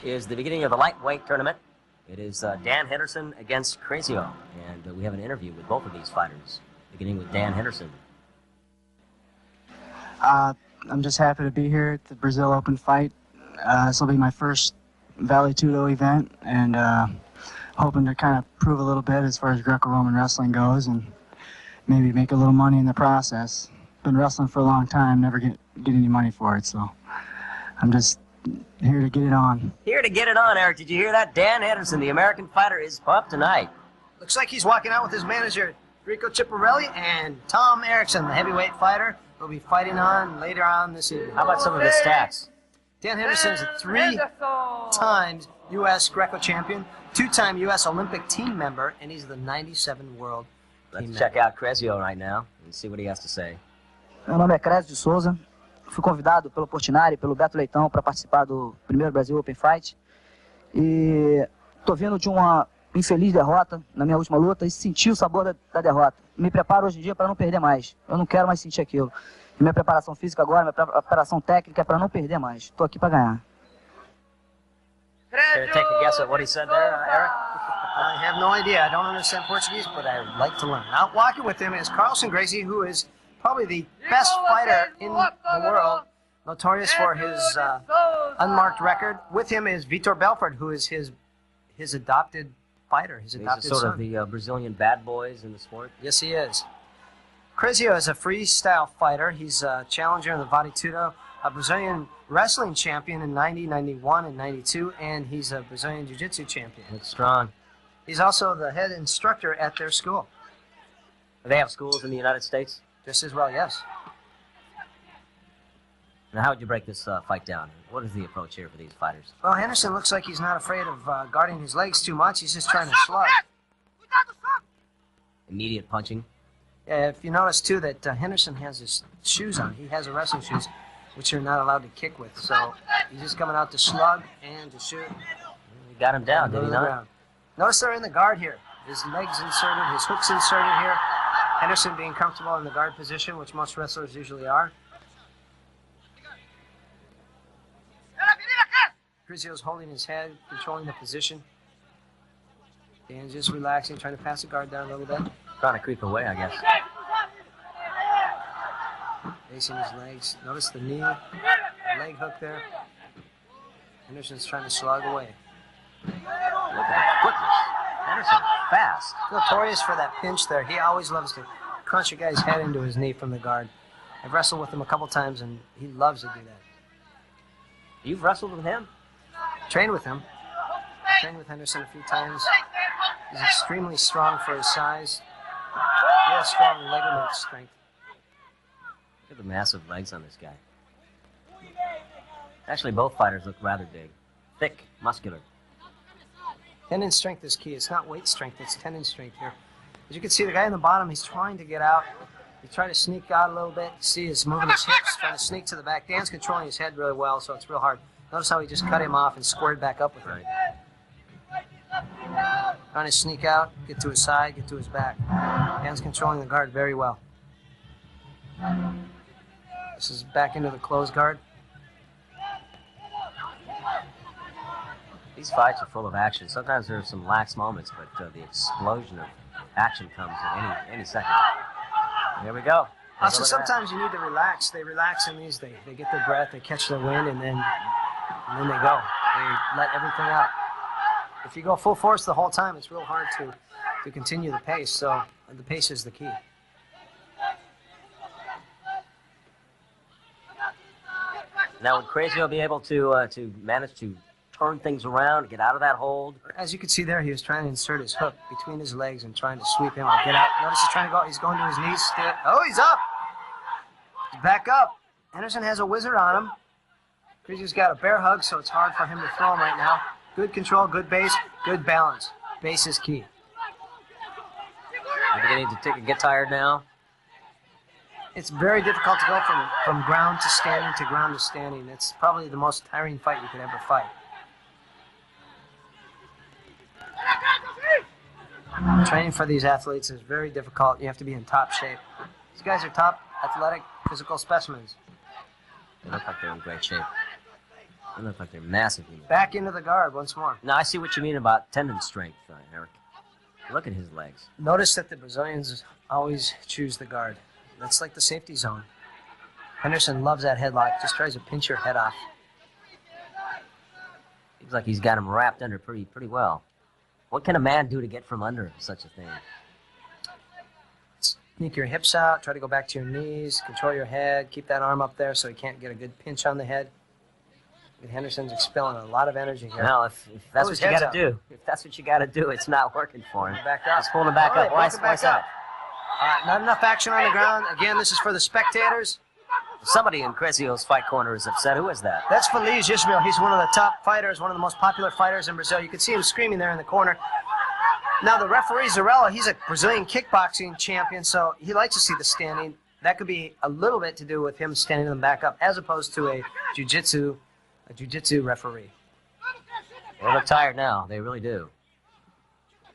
Is the beginning of the lightweight tournament. It is Dan Henderson against Crazio, and we have an interview with both of these fighters, beginning with Dan Henderson. I'm just happy to be here at the Brazil Open fight. This will be my first Vale Tudo event, and hoping to kind of prove a little bit as far as Greco-Roman wrestling goes, and maybe make a little money in the process. Been wrestling for a long time, never get any money for it, so I'm just here to get it on. Here to get it on, Eric. Did you hear that? Dan Henderson, the American fighter, is pumped tonight. Looks like he's walking out with his manager, Rico Ciparelli, and Tom Erickson, the heavyweight fighter, will be fighting on later on this evening. How about some of his stats? Dan Henderson's a 3 times U.S. Greco champion, 2-time U.S. Olympic team member, and he's the 97 world team Let's check out Crazio right now and see what he has to say. Meu nome é Crazio de Souza. Fui convidado pelo Portinari, pelo Beto Leitão, para participar do primeiro Brasil Open Fight. E tô vindo de uma infeliz derrota na minha última luta e senti o sabor da derrota. Me preparo hoje em dia para não perder mais. Eu não quero mais sentir aquilo. E minha preparação física agora, minha preparação técnica é para não perder mais. Tô aqui para ganhar. Can you take a guess at what he said there, Eric? I have no idea. I don't understand Portuguese, but I would like to learn. Out walking with him is Carlson Gracie, who is probably the best fighter in the world, notorious for his unmarked record. With him is Vitor Belfort, who is his adopted fighter, his adopted He's sort son. of the Brazilian bad boys in the sport. Yes, he is. Crazio is a freestyle fighter. He's a challenger in the Vale Tudo, a Brazilian wrestling champion in 90, 91, and 92, and he's a Brazilian Jiu-Jitsu champion. Looks strong. He's also the head instructor at their school. Do they have schools in the United States? Just as well, yes. Now, how would you break this fight down? What is the approach here for these fighters? Well, Henderson looks like he's not afraid of guarding his legs too much. He's just trying to slug. Immediate punching. If you notice, too, that Henderson has his shoes on. He has wrestling shoes, which you're not allowed to kick with. So he's just coming out to slug and to shoot. He got him down, did he not? Notice they're in the guard here. His legs inserted, his hooks inserted here. Henderson being comfortable in the guard position, which most wrestlers usually are. Crazio's holding his head, controlling the position. Dan's just relaxing, trying to pass the guard down a little bit. Trying to creep away, I guess. Facing his legs. Notice the knee, the leg hook there. Henderson's trying to slog away. Look at the quickness. Henderson, fast. Notorious for that pinch there. He always loves to crunch a guy's head into his knee from the guard. I've wrestled with him a couple times, and he loves to do that. You've wrestled with him? Trained with him. Trained with Henderson a few times. He's extremely strong for his size. He has strong ligament strength. Look at the massive legs on this guy. Actually, both fighters look rather big. Thick, muscular. Tendon strength is key. It's not weight strength, it's tendon strength here. As you can see, the guy in the bottom, he's trying to get out. He's trying to sneak out a little bit. See, he's moving his hips, trying to sneak to the back. Dan's controlling his head really well, so it's real hard. Notice how he just cut him off and squared back up with him. Trying to sneak out, get to his side, get to his back. Dan's controlling the guard very well. This is back into the closed guard. These fights are full of action. Sometimes there are some lax moments, but the explosion of action comes at any second. Here we go. Also, sometimes you need to relax. They relax in these. They get their breath, they catch their wind, and then they go. They let everything out. If you go full force the whole time, it's real hard to continue the pace. So the pace is the key. Now, would Crazio be able to manage to turn things around, get out of that hold? As you can see there, he was trying to insert his hook between his legs and trying to sweep him or get out. Notice he's trying to go. He's going to his knees. Oh, he's up. He's back up. Henderson has a wizard on him. Crazio's got a bear hug, so it's hard for him to throw him right now. Good control, good base, good balance. Base is key. You're beginning to get tired now? It's very difficult to go from ground to standing to ground to standing. It's probably the most tiring fight you could ever fight. Training for these athletes is very difficult. You have to be in top shape. These guys are top athletic, physical specimens. They look like they're in great shape. They look like they're massive. Back into the guard once more. Now, I see what you mean about tendon strength, Eric. Look at his legs. Notice that the Brazilians always choose the guard. That's like the safety zone. Henderson loves that headlock. Just tries to pinch your head off. Seems like he's got him wrapped under pretty well. What can a man do to get from under such a thing? Sneak your hips out. Try to go back to your knees. Control your head. Keep that arm up there so he can't get a good pinch on the head. Henderson's expelling a lot of energy here. Well, if that's what you got to do, it's not working for him. Back up. He's pulling him back up. Why is that? Not enough action on the ground. Again, this is for the spectators. Somebody in Crazy's fight corner is upset. Who is that? That's Feliz Ismail. He's one of the top fighters, one of the most popular fighters in Brazil. You can see him screaming there in the corner. Now, the referee, Zarella, he's a Brazilian kickboxing champion, so he likes to see the standing. That could be a little bit to do with him standing them back up, as opposed to a jiu-jitsu referee. They look tired now. They really do.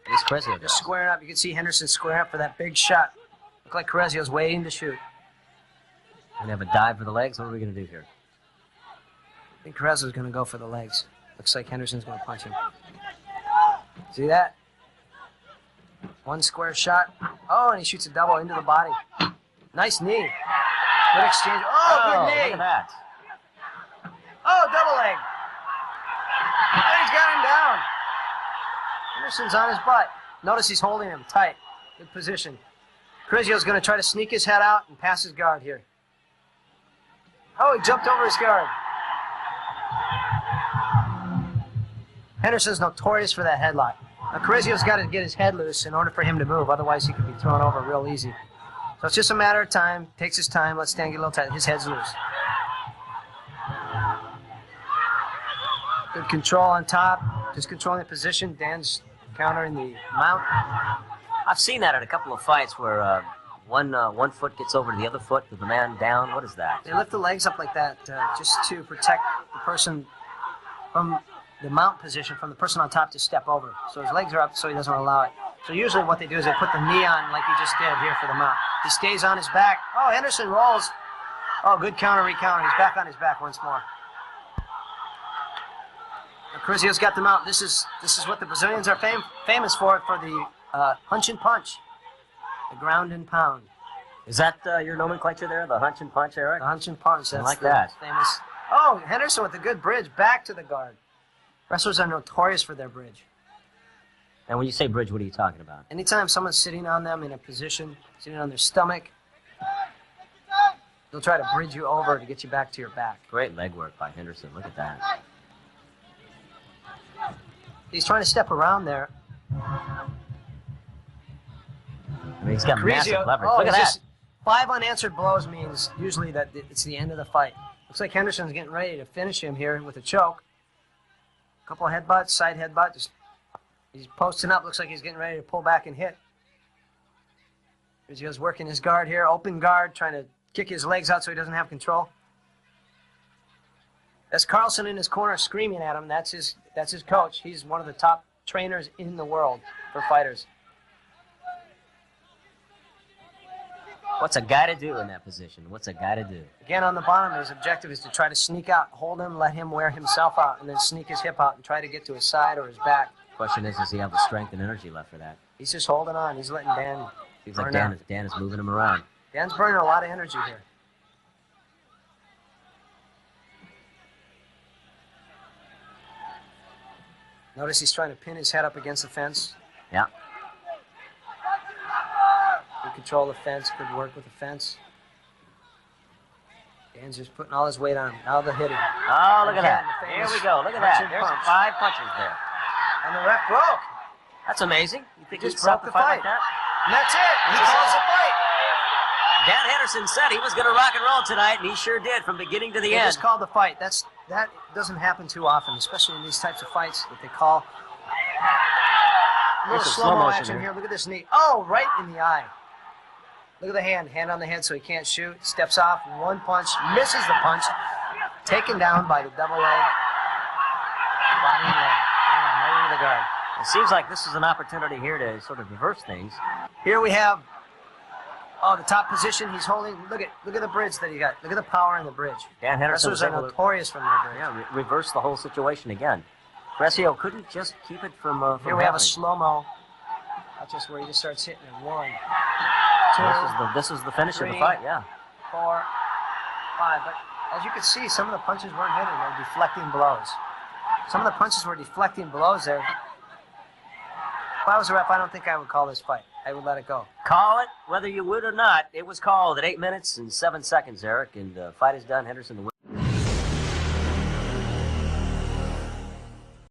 This Carezio just squaring up. You can see Henderson squaring up for that big shot. Look like Carezio's waiting to shoot. Gonna have a dive for the legs. What are we gonna do here? I think Carezio's gonna go for the legs. Looks like Henderson's gonna punch him. See that? One square shot. Oh, and he shoots a double into the body. Nice knee. Good exchange. Oh, good knee. Look at that. Oh, double leg. Oh, he's got him down. Henderson's on his butt. Notice he's holding him tight. Good position. Carezio's going to try to sneak his head out and pass his guard here. Oh, he jumped over his guard. Henderson's notorious for that headlock. Now, Carezio's got to get his head loose in order for him to move. Otherwise, he could be thrown over real easy. So it's just a matter of time. Takes his time. Let Stan get a little tight. His head's loose. Good control on top. Just controlling the position. Dan's countering the mount. I've seen that at a couple of fights where one foot gets over to the other foot with the man down. What is that? They lift the legs up like that just to protect the person from the mount position, from the person on top to step over. So his legs are up so he doesn't allow it. So usually what they do is they put the knee on like he just did here for the mount. He stays on his back. Oh, Henderson rolls. Oh, good counter, recounter. He's back on his back once more. Carezio's got the mount. This is what the Brazilians are famous for the hunch and punch, the ground and pound. Is that your nomenclature there, the hunch and punch, Eric? The hunch and punch. That's I like that. Famous. Oh, Henderson with a good bridge back to the guard. Wrestlers are notorious for their bridge. And when you say bridge, what are you talking about? Anytime someone's sitting on them in a position, sitting on their stomach, they'll try to bridge you over to get you back to your back. Great leg work by Henderson. Look at that. He's trying to step around there. I mean, he's got massive leverage. Look at that. 5 unanswered blows means usually that it's the end of the fight. Looks like Henderson's getting ready to finish him here with a choke. A couple of headbutts, side headbutt. He's posting up. Looks like he's getting ready to pull back and hit. He goes working his guard here, open guard, trying to kick his legs out so he doesn't have control. That's Carlson in his corner screaming at him. That's his coach. He's one of the top trainers in the world for fighters. What's a guy to do in that position? What's a guy to do? Again, on the bottom, his objective is to try to sneak out, hold him, let him wear himself out, and then sneak his hip out and try to get to his side or his back. Question is, does he have the strength and energy left for that? He's just holding on. He's letting Dan. Seems like Dan is moving him around. Dan's burning a lot of energy here. Notice he's trying to pin his head up against the fence. Yeah. Good control the fence. Good work with the fence. Dan's just putting all his weight on him. Now the hitting. Oh, look at that. Here we go. Look at that. There's 5 punches there. And the ref broke. That's amazing. You think He he'd just stop broke the the fight like fight. that? And that's it. He calls the fight. Dan Henderson said he was going to rock and roll tonight, and he sure did from beginning to the He end. just called the fight. That doesn't happen too often, especially in these types of fights that they call. A little There's some slow-mo slow motion action here. here. Look at this knee. Oh, right in the eye. Look at the hand on the head so he can't shoot. Steps off, one punch, misses the punch. Taken down by the double leg. Body leg. Right into the guard. It seems like this is an opportunity here to sort of reverse things. Here we have Oh, the top position he's holding. Look at the bridge that he got. Look at the power in the bridge. Dan Henderson Wrestlers was are able to notorious from the bridge. reverse the whole situation again. Crescio couldn't just keep it from Here we have a happening. slow-mo. That's just where he just starts hitting it. 1, 2, This is the finish of the 3, fight, yeah. 4, 5. But as you can see, some of the punches weren't hitting. They were deflecting blows. Some of the punches were deflecting blows there. If I was a ref, I don't think I would call this fight. I would let it go. Call it, whether you would or not. It was called at 8 minutes and 7 seconds, Eric, and fight is done. Henderson the winner.